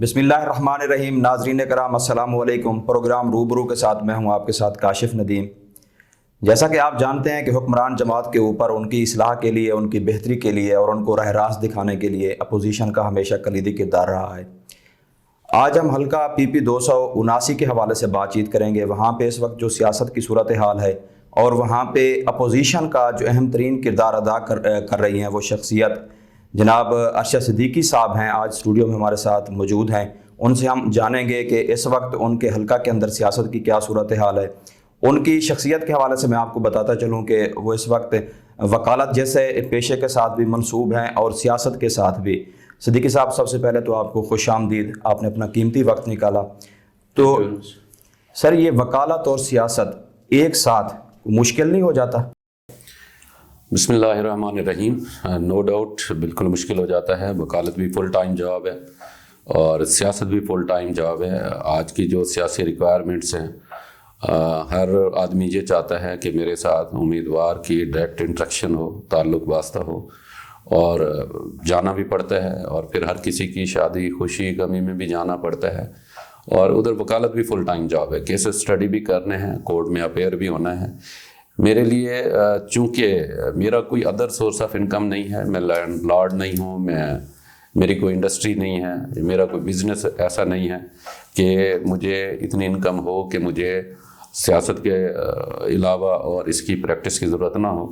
بسم اللہ الرحمن الرحیم۔ ناظرین کرام السلام علیکم۔ پروگرام روبرو کے ساتھ میں ہوں آپ کے ساتھ کاشف ندیم۔ جیسا کہ آپ جانتے ہیں کہ حکمران جماعت کے اوپر ان کی اصلاح کے لیے، ان کی بہتری کے لیے اور ان کو راہ راست دکھانے کے لیے اپوزیشن کا ہمیشہ کلیدی کردار رہا ہے۔ آج ہم حلقہ PP 279 کے حوالے سے بات چیت کریں گے۔ وہاں پہ اس وقت جو سیاست کی صورتحال ہے اور وہاں پہ اپوزیشن کا جو اہم ترین کردار ادا کر رہی ہیں وہ شخصیت جناب ارشد صدیقی صاحب ہیں، آج اسٹوڈیو میں ہمارے ساتھ موجود ہیں۔ ان سے ہم جانیں گے کہ اس وقت ان کے حلقہ کے اندر سیاست کی کیا صورتحال ہے۔ ان کی شخصیت کے حوالے سے میں آپ کو بتاتا چلوں کہ وہ اس وقت وکالت جیسے پیشے کے ساتھ بھی منسوب ہیں اور سیاست کے ساتھ بھی۔ صدیقی صاحب، سب سے پہلے تو آپ کو خوش آمدید، آپ نے اپنا قیمتی وقت نکالا۔ تو سر، یہ وکالت اور سیاست ایک ساتھ مشکل نہیں ہو جاتا؟ بسم اللہ الرحمن الرحیم۔ نو ڈاؤٹ بالکل مشکل ہو جاتا ہے۔ وکالت بھی فل ٹائم جاب ہے اور سیاست بھی فل ٹائم جاب ہے۔ آج کی جو سیاسی ریکوائرمنٹس ہیں، ہر آدمی یہ چاہتا ہے کہ میرے ساتھ امیدوار کی ڈائریکٹ انٹریکشن ہو، تعلق واسطہ ہو، اور جانا بھی پڑتا ہے، اور پھر ہر کسی کی شادی خوشی غمی میں بھی جانا پڑتا ہے، اور ادھر وکالت بھی فل ٹائم جاب ہے۔ کیسز اسٹڈی بھی کرنے ہیں، کورٹ میں اپیئر بھی ہونا ہے۔ میرے لیے چونکہ میرا کوئی ادر سورس آف انکم نہیں ہے، میں لینڈ لارڈ نہیں ہوں، میری کوئی انڈسٹری نہیں ہے، میرا کوئی بزنس ایسا نہیں ہے کہ مجھے اتنی انکم ہو کہ مجھے سیاست کے علاوہ اور اس کی پریکٹس کی ضرورت نہ ہو،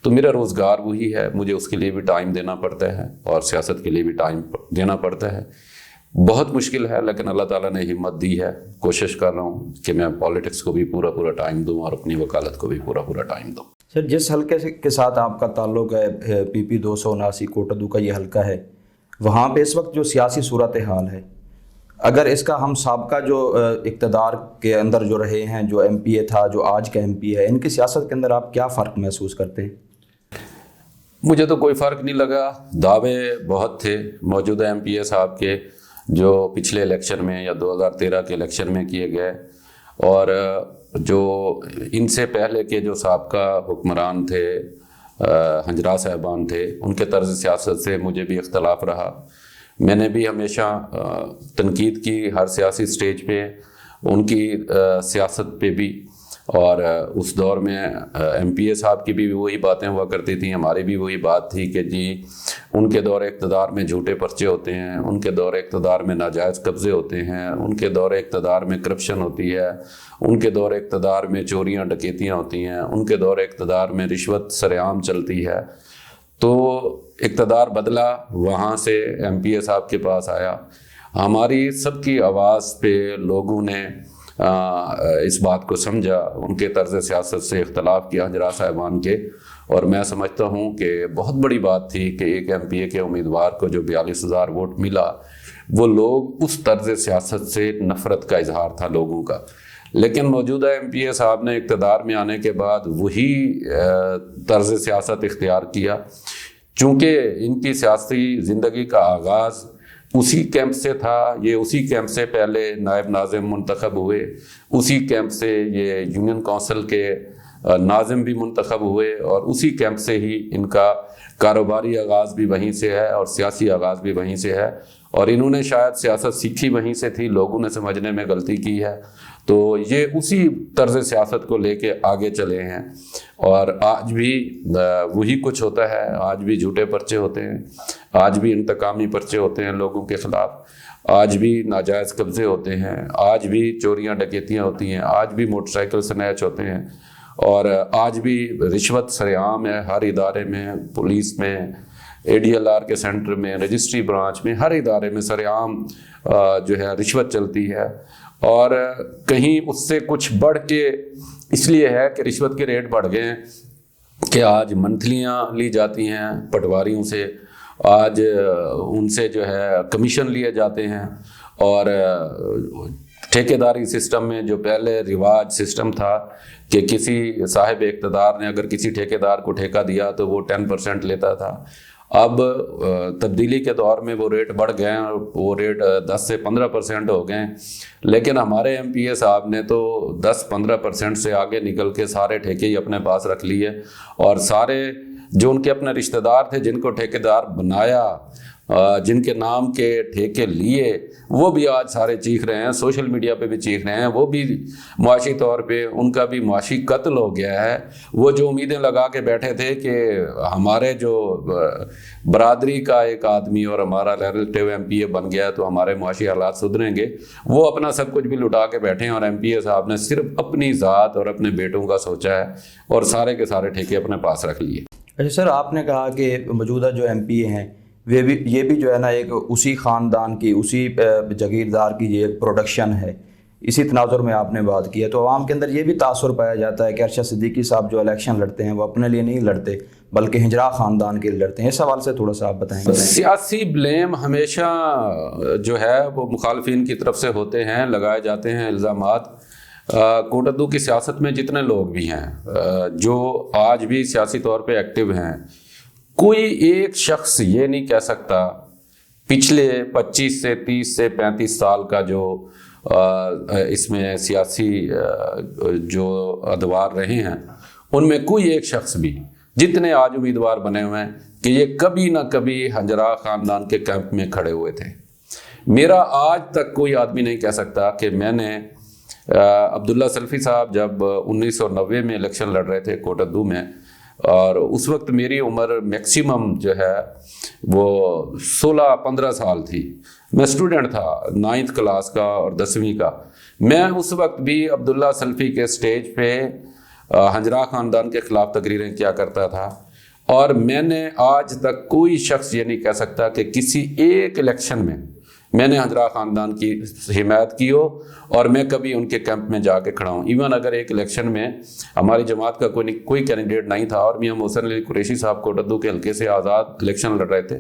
تو میرا روزگار وہی ہے۔ مجھے اس کے لیے بھی ٹائم دینا پڑتا ہے اور سیاست کے لیے بھی ٹائم دینا پڑتا ہے۔ بہت مشکل ہے، لیکن اللہ تعالیٰ نے ہمت دی ہے۔ کوشش کر رہا ہوں کہ میں پالیٹکس کو بھی پورا ٹائم دوں اور اپنی وکالت کو بھی پورا ٹائم دوں۔ سر، جس حلقے کے ساتھ آپ کا تعلق ہے، PP 279 کوٹدو کا یہ حلقہ ہے، وہاں پہ اس وقت جو سیاسی صورتحال ہے، اگر اس کا ہم سابقہ جو اقتدار کے اندر جو رہے ہیں، جو MPA تھا، جو آج کا MP ہے، ان کی سیاست کے اندر آپ کیا فرق محسوس کرتے ہیں؟ مجھے تو کوئی فرق نہیں لگا۔ دعوے بہت تھے موجودہ MPA صاحب کے جو پچھلے الیکشن میں یا 2013 کے الیکشن میں کیے گئے، اور جو ان سے پہلے کے جو سابقہ حکمران تھے، ہنجرا صاحبان تھے، ان کے طرز سیاست سے مجھے بھی اختلاف رہا۔ میں نے بھی ہمیشہ تنقید کی ہر سیاسی سٹیج پہ، ان کی سیاست پہ بھی، اور اس دور میں MPA صاحب کی بھی وہی باتیں ہوا کرتی تھیں، ہماری بھی وہی بات تھی کہ جی ان کے دور اقتدار میں جھوٹے پرچے ہوتے ہیں، ان کے دور اقتدار میں ناجائز قبضے ہوتے ہیں، ان کے دور اقتدار میں کرپشن ہوتی ہے، ان کے دور اقتدار میں چوریاں ڈکیتیاں ہوتی ہیں، ان کے دور اقتدار میں رشوت سرعام چلتی ہے۔ تو اقتدار بدلا، وہاں سے MPA صاحب کے پاس آیا۔ ہماری سب کی آواز پہ لوگوں نے اس بات کو سمجھا، ان کے طرز سیاست سے اختلاف کیا ہنجرا صاحبان کے، اور میں سمجھتا ہوں کہ بہت بڑی بات تھی کہ ایک MPA کے امیدوار کو جو 42,000 ووٹ ملا، وہ لوگ اس طرز سیاست سے نفرت کا اظہار تھا لوگوں کا۔ لیکن موجودہ MPA صاحب نے اقتدار میں آنے کے بعد وہی طرز سیاست اختیار کیا، چونکہ ان کی سیاسی زندگی کا آغاز اسی کیمپ سے تھا۔ یہ اسی کیمپ سے پہلے نائب ناظم منتخب ہوئے، اسی کیمپ سے یہ یونین کونسل کے ناظم بھی منتخب ہوئے، اور اسی کیمپ سے ہی ان کا کاروباری آغاز بھی وہیں سے ہے اور سیاسی آغاز بھی وہیں سے ہے، اور انہوں نے شاید سیاست سیکھی وہیں سے تھی، لوگوں نے سمجھنے میں غلطی کی ہے، تو یہ اسی طرز سیاست کو لے کے آگے چلے ہیں۔ اور آج بھی وہی کچھ ہوتا ہے، آج بھی جھوٹے پرچے ہوتے ہیں، آج بھی انتقامی پرچے ہوتے ہیں لوگوں کے خلاف، آج بھی ناجائز قبضے ہوتے ہیں، آج بھی چوریاں ڈکیتیاں ہوتی ہیں، آج بھی موٹر سائیکل سنیچ ہوتے ہیں، اور آج بھی رشوت سرعام ہے ہر ادارے میں، پولیس میں، ADLR کے سینٹر میں، رجسٹری برانچ میں، ہر ادارے میں سرعام جو ہے رشوت چلتی ہے۔ اور کہیں اس سے کچھ بڑھ کے اس لیے ہے کہ رشوت کے ریٹ بڑھ گئے ہیں کہ آج منتھلیاں لی جاتی ہیں پٹواریوں سے، آج ان سے جو ہے کمیشن لیے جاتے ہیں، اور ٹھیکیداری سسٹم میں جو پہلے رواج سسٹم تھا کہ کسی صاحب اقتدار نے اگر کسی ٹھیکیدار کو ٹھیکہ دیا تو وہ 10% لیتا تھا، اب تبدیلی کے دور میں وہ ریٹ بڑھ گئے ہیں، اور وہ ریٹ 10 سے 15% ہو گئے ہیں، لیکن ہمارے MPA صاحب نے تو 10-15% سے آگے نکل کے سارے ٹھیکے ہی اپنے پاس رکھ لیے، اور سارے جو ان کے اپنے رشتہ دار تھے جن کو ٹھیکیدار بنایا، جن کے نام کے ٹھیکے لیے، وہ بھی آج سارے چیخ رہے ہیں، سوشل میڈیا پہ بھی چیخ رہے ہیں، وہ بھی معاشی طور پہ ان کا بھی معاشی قتل ہو گیا ہے۔ وہ جو امیدیں لگا کے بیٹھے تھے کہ ہمارے جو برادری کا ایک آدمی اور ہمارا ریلیٹیو ایم پی اے بن گیا ہے تو ہمارے معاشی حالات سدھریں گے، وہ اپنا سب کچھ بھی لٹا کے بیٹھے ہیں، اور ایم پی اے صاحب نے صرف اپنی ذات اور اپنے بیٹوں کا سوچا ہے اور سارے کے سارے ٹھیکے اپنے پاس رکھ لیے۔ اچھا سر، آپ نے کہا کہ موجودہ جو ایم پی اے ہیں یہ بھی جو ہے نا ایک اسی خاندان کی، اسی جاگیردار کی یہ پروڈکشن ہے، اسی تناظر میں آپ نے بات کی ہے، تو عوام کے اندر یہ بھی تاثر پایا جاتا ہے کہ ارشد صدیقی صاحب جو الیکشن لڑتے ہیں وہ اپنے لیے نہیں لڑتے بلکہ ہجرا خاندان کے لیے لڑتے ہیں۔ اس حوالے سے تھوڑا سا آپ بتائیں گے۔ سیاسی بلیم ہمیشہ جو ہے وہ مخالفین کی طرف سے ہوتے ہیں، لگائے جاتے ہیں الزامات۔ کوٹدو کی سیاست میں جتنے لوگ بھی ہیں جو آج بھی سیاسی طور پہ ایکٹیو ہیں، کوئی ایک شخص یہ نہیں کہہ سکتا پچھلے 25 سے 30 سے 35 سال کا جو اس میں سیاسی جو ادوار رہے ہیں ان میں کوئی ایک شخص بھی، جتنے آج امیدوار بنے ہوئے ہیں، کہ یہ کبھی نہ کبھی ہنجرا خاندان کے کیمپ میں کھڑے ہوئے تھے۔ میرا آج تک کوئی آدمی نہیں کہہ سکتا کہ میں نے عبداللہ سلفی صاحب جب 1990 میں الیکشن لڑ رہے تھے کوٹدو میں، اور اس وقت میری عمر میکسیمم جو ہے وہ 16-15 سال تھی، میں اسٹوڈنٹ تھا 9th کلاس کا اور 10ویں کا، میں اس وقت بھی عبداللہ سلفی کے سٹیج پہ ہنجرا خاندان کے خلاف تقریریں کیا کرتا تھا، اور میں نے آج تک کوئی شخص یہ نہیں کہہ سکتا کہ کسی ایک الیکشن میں میں نے ہنجرا خاندان کی حمایت کی ہو اور میں کبھی ان کے کیمپ میں جا کے کھڑا ہوں۔ ایون اگر ایک الیکشن میں ہماری جماعت کا کوئی کینڈیڈیٹ نہیں تھا اور میاں محسن علی قریشی صاحب کوٹدو کے حلقے سے آزاد الیکشن لڑ رہے تھے،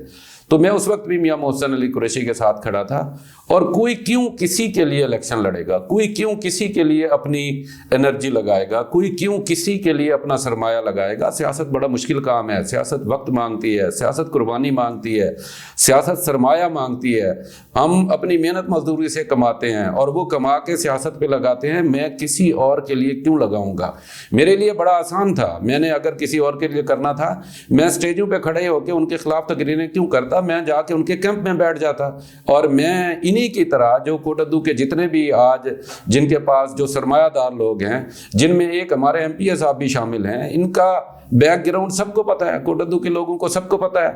تو میں اس وقت بھی میاں محسن علی قریشی کے ساتھ کھڑا تھا۔ اور کوئی کیوں کسی کے لیے الیکشن لڑے گا، کوئی کیوں کسی کے لیے اپنی انرجی لگائے گا، کوئی کیوں کسی کے لیے اپنا سرمایہ لگائے گا؟ سیاست بڑا مشکل کام ہے، سیاست وقت مانگتی ہے، سیاست قربانی مانگتی ہے، سیاست سرمایہ مانگتی ہے۔ ہم اپنی محنت مزدوری سے کماتے ہیں اور وہ کما کے سیاست پہ لگاتے ہیں، میں کسی اور کے لیے کیوں لگاؤں گا؟ میرے لیے بڑا آسان تھا، میں نے اگر کسی اور کے لیے کرنا تھا میں سٹیجوں پہ کھڑے ہو کے ان کے خلاف تقریریں کیوں کرتا، میں جا کے ان کے کیمپ میں بیٹھ جاتا۔ اور میں انہی کی طرح جو کوٹدو کے جتنے بھی آج جن کے پاس جو سرمایہ دار لوگ ہیں، جن میں ایک ہمارے ایم پی اے صاحب بھی شامل ہیں، ان کا بیک گراؤنڈ سب کو پتہ ہے، کوٹدو کے لوگوں کو سب کو پتہ ہے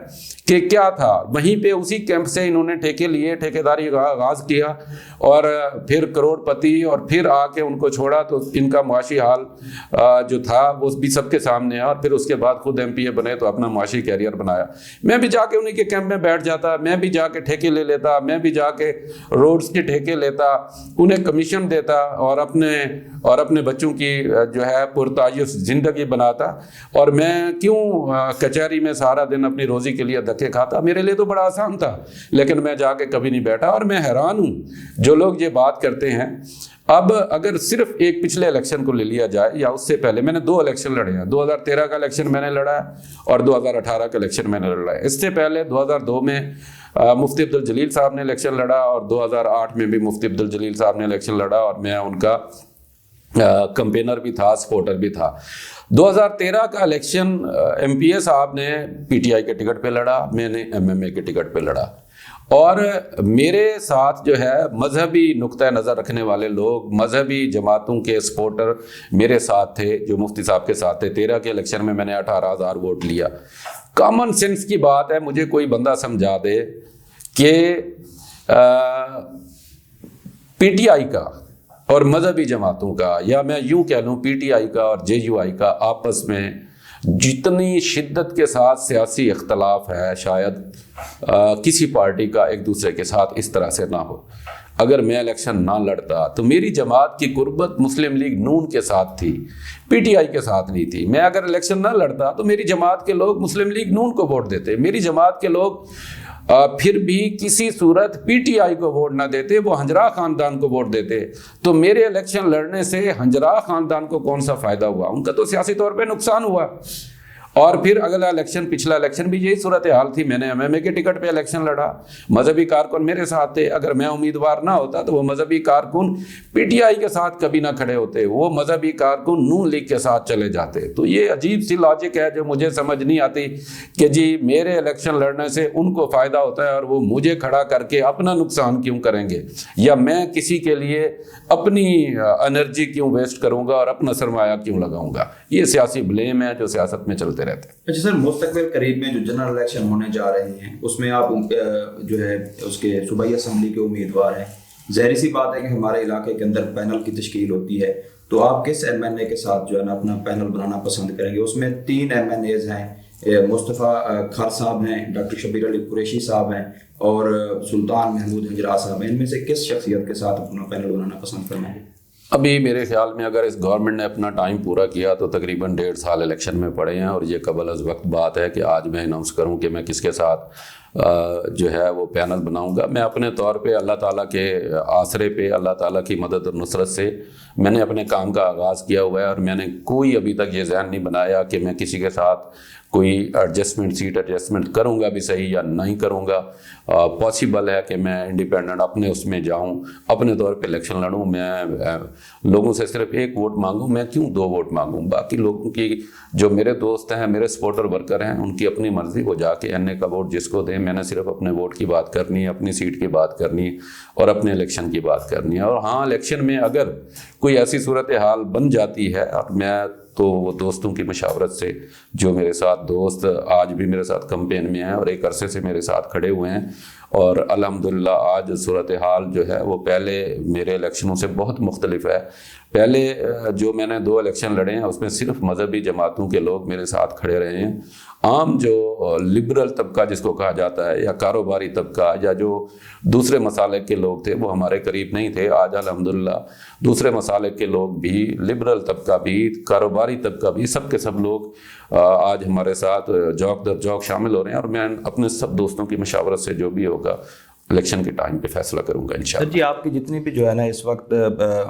کہ کیا تھا۔ وہیں پہ اسی کیمپ سے انہوں نے ٹھیکے لیے، ٹھیکیداری کا آغاز کیا، اور پھر کروڑ پتی، اور پھر آ کے ان کو چھوڑا تو ان کا معاشی حال جو تھا وہ بھی سب کے سامنے ہے، اور پھر اس کے بعد خود ایم پی اے بنے تو اپنا معاشی کیریئر بنایا۔ میں بھی جا کے انہیں کے کیمپ میں بیٹھ جاتا، میں بھی جا کے ٹھیکے لے لیتا، میں بھی جا کے روڈز کے ٹھیکے لیتا، انہیں کمیشن دیتا، اور اپنے بچوں کی جو ہے پرتعیش زندگی بناتا۔ اور میں کیوں کچہری میں سارا دن اپنی روزی کے لیے دھکے کھاتا؟ میرے لیے تو بڑا آسان تھا، لیکن میں جا کے کبھی نہیں بیٹھا۔ اور میں حیران ہوں جو لوگ یہ بات کرتے ہیں۔ اب اگر صرف ایک پچھلے الیکشن کو لے لیا جائے یا اس سے پہلے، میں نے 2 الیکشن لڑے ہیں، 2013 کا الیکشن میں نے لڑا ہے اور 2018 کا الیکشن میں نے لڑا ہے۔ اس سے پہلے 2002 میں مفتی عبدالجلیل صاحب نے الیکشن لڑا، اور 2008 میں بھی مفتی عبدالجلیل صاحب نے الیکشن لڑا، اور میں ان کا کمپینر بھی تھا، سپورٹر بھی تھا۔ 2013 کا الیکشن ایم پی اے صاحب نے پی ٹی آئی کے ٹکٹ پہ لڑا، میں نے ایم ایم اے کے ٹکٹ پہ لڑا، اور میرے ساتھ جو ہے مذہبی نقطہ نظر رکھنے والے لوگ، مذہبی جماعتوں کے سپورٹر میرے ساتھ تھے جو مفتی صاحب کے ساتھ تھے۔ 13 کے الیکشن میں میں نے 18,000 ووٹ لیا۔ کامن سینس کی بات ہے، مجھے کوئی بندہ سمجھا دے کہ پی ٹی آئی کا اور مذہبی جماعتوں کا، یا میں یوں کہہ لوں پی ٹی آئی کا اور جے یو آئی کا آپس میں جتنی شدت کے ساتھ سیاسی اختلاف ہے، شاید کسی پارٹی کا ایک دوسرے کے ساتھ اس طرح سے نہ ہو۔ اگر میں الیکشن نہ لڑتا تو میری جماعت کی قربت مسلم لیگ نون کے ساتھ تھی، پی ٹی آئی کے ساتھ نہیں تھی۔ میں اگر الیکشن نہ لڑتا تو میری جماعت کے لوگ مسلم لیگ نون کو ووٹ دیتے، میری جماعت کے لوگ پھر بھی کسی صورت پی ٹی آئی کو ووٹ نہ دیتے، وہ ہنجرا خاندان کو ووٹ دیتے۔ تو میرے الیکشن لڑنے سے ہنجرا خاندان کو کون سا فائدہ ہوا؟ ان کا تو سیاسی طور پہ نقصان ہوا۔ اور پھر اگلا الیکشن, پچھلا الیکشن بھی یہی صورتحال تھی. میں نے MMA کے ٹکٹ پہ الیکشن لڑا, مذہبی کارکن میرے ساتھ تھے. اگر میں امیدوار نہ ہوتا تو وہ مذہبی کارکن PTI کے ساتھ کبھی نہ کھڑے ہوتے, وہ مذہبی کارکن نون لیگ کے ساتھ چلے جاتے. تو یہ عجیب سی لاجک ہے جو مجھے سمجھ نہیں آتی کہ جی میرے الیکشن لڑنے سے ان کو فائدہ ہوتا ہے اور وہ مجھے کھڑا کر کے اپنا نقصان کیوں کریں گے, یا میں کسی کے لیے اپنی انرجی کیوں ویسٹ کروں گا اور اپنا سرمایہ کیوں لگاؤں گا. یہ سیاسی بلیم ہے جو سیاست میں چلتے رہتے ہیں. اچھا سر, مستقبل قریب میں جو جنرل الیکشن ہونے جا رہے ہیں اس میں آپ جو ہے اس کے صوبائی اسمبلی کے امیدوار ہیں. ظاہری سی بات ہے کہ ہمارے علاقے کے اندر پینل کی تشکیل ہوتی ہے, تو آپ کس MNA کے ساتھ جو ہے نا اپنا پینل بنانا پسند کریں گے؟ اس میں 3 MNAs ہیں, مصطفیٰ کھار صاحب ہیں, ڈاکٹر شبیر علی قریشی صاحب ہیں اور سلطان محمود ہجرا صاحب ہیں. ان میں سے کس شخصیت کے ساتھ اپنا پینل بنانا پسند کریں گے؟ ابھی میرے خیال میں اگر اس گورنمنٹ نے اپنا ٹائم پورا کیا تو تقریباً 1.5 سال الیکشن میں پڑے ہیں, اور یہ قبل از وقت بات ہے کہ آج میں اناؤنس کروں کہ میں کس کے ساتھ جو ہے وہ پینل بناؤں گا. میں اپنے طور پہ اللہ تعالیٰ کے آسرے پہ, اللہ تعالیٰ کی مدد اور نصرت سے میں نے اپنے کام کا آغاز کیا ہوا ہے, اور میں نے کوئی ابھی تک یہ ذہن نہیں بنایا کہ میں کسی کے ساتھ کوئی سیٹ ایڈجسٹمنٹ کروں گا بھی صحیح یا نہیں کروں گا. پاسبل ہے کہ میں انڈیپینڈنٹ اپنے اس میں جاؤں, اپنے طور پہ الیکشن لڑوں. میں لوگوں سے صرف 1 ووٹ مانگوں, میں کیوں 2 ووٹ مانگوں؟ باقی لوگوں کی, جو میرے دوست ہیں, میرے سپورٹر ورکر ہیں, ان کی اپنی مرضی, وہ جا کے NA کا ووٹ جس کو دیں. میں نے صرف اپنے ووٹ کی بات کرنی ہے, اپنی سیٹ کی بات کرنی ہے اور اپنے الیکشن کی بات کرنی ہے. اور ہاں, الیکشن میں اگر کوئی ایسی صورتحال بن جاتی ہے, اور میں تو وہ دوستوں کی مشاورت سے, جو میرے ساتھ دوست آج بھی میرے ساتھ کمپین میں ہیں اور ایک عرصے سے میرے ساتھ کھڑے ہوئے ہیں, اور الحمدللہ آج صورتحال جو ہے وہ پہلے میرے الیکشنوں سے بہت مختلف ہے. پہلے جو میں نے 2 الیکشن لڑے ہیں اس میں صرف مذہبی جماعتوں کے لوگ میرے ساتھ کھڑے رہے ہیں. عام جو لبرل طبقہ جس کو کہا جاتا ہے, یا کاروباری طبقہ, یا جو دوسرے مسالک کے لوگ تھے, وہ ہمارے قریب نہیں تھے. آج الحمدللہ دوسرے مسالک کے لوگ بھی, لبرل طبقہ بھی, کاروباری طبقہ بھی, سب کے سب لوگ آج ہمارے ساتھ جوک در جوک شامل ہو رہے ہیں. اور میں اپنے سب دوستوں کی مشاورت سے جو بھی ہوگا الیکشن کے ٹائم پہ فیصلہ کروں گا انشاءاللہ. جی, آپ کی جتنی بھی جو ہے نا اس وقت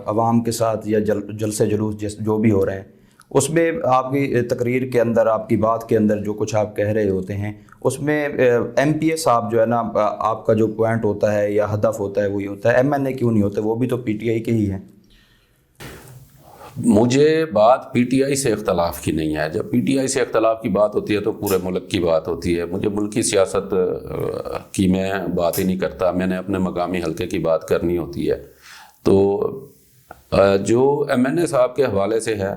عوام کے ساتھ یا جلسے جلوس جو بھی ہو رہے ہیں, اس میں آپ کی تقریر کے اندر, آپ کی بات کے اندر جو کچھ آپ کہہ رہے ہوتے ہیں, اس میں MPA صاحب جو ہے نا, آپ کا جو پوائنٹ ہوتا ہے یا ہدف ہوتا ہے وہی ہوتا ہے, MNA کیوں نہیں ہوتے؟ وہ بھی تو PTI کے ہی ہیں. مجھے بات PTI سے اختلاف کی نہیں ہے. جب PTI سے اختلاف کی بات ہوتی ہے تو پورے ملک کی بات ہوتی ہے. مجھے ملکی سیاست کی میں بات ہی نہیں کرتا, میں نے اپنے مقامی حلقے کی بات کرنی ہوتی ہے. تو جو MNA صاحب کے حوالے سے ہے,